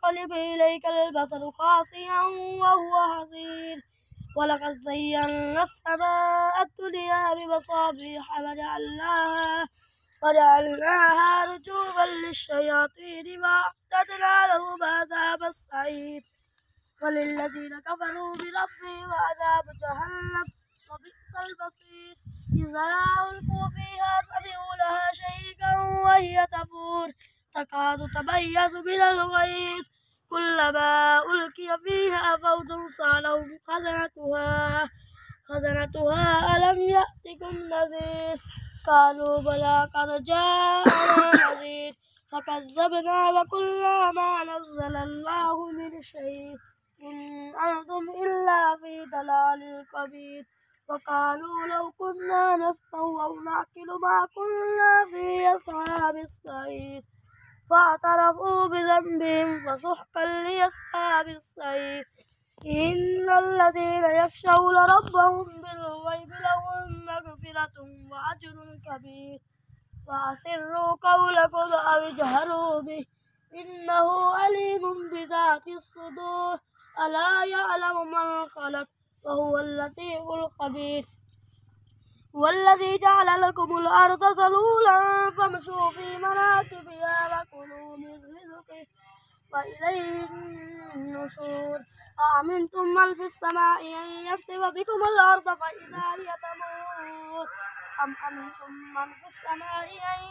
ينقلب إليك البصر خاسئا وهو حسير ولقد زينا السماء الدنيا بمصابيح وجعلناها رجوما للشياطين وأعتدنا لهم عذاب السعير وللذين كفروا بربهم عذاب جهنم وبئس المصير إذا ألقوا فيها سمعوا لها شهيقا وهي تفور تكاد تميز من الغيظ كلما ألقي فيها فوج سألهم خزنتها ألم يأتكم نذير قالوا بلى قد جاءنا نذير فكذبنا وقلنا ما نزل الله من شيء إن أنتم إلا في ضلال كبير وقالوا لو كنا نسمع أو نعقل ما كنا في أصحاب السعير فاعترفوا بذنبهم فسحقا لأصحاب السعير إن الذين يخشون ربهم بالغيب لهم مغفرة وأجر كبير وأسروا قولكم أو اجهروا به إنه عليم بذات الصدور ألا يعلم من خلق وهو اللطيف الخبير والذي جعل لكم الأرض ذلولا فامشوا في مناكبها وكلوا من رزقه وإليه النشور أأمنتم من في السماء أن يخسف بكم الأرض فإذا هي تمور أم أمنتم من في السماء أن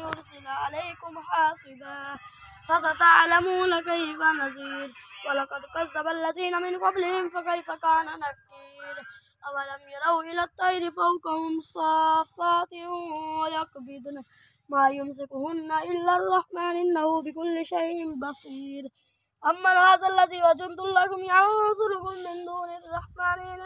يرسل عليكم حاصبا فستعلمون كيف نذير ولقد كذب الذين من قبلهم فكيف كان نكير أولم يروا إلى الطير فوقهم صافات ويقبضن ما يمسكهن إلا الرحمن إنه بكل شيء بصير أمن هذا الذي وجند لكم ينصركم من دون الرحمن إن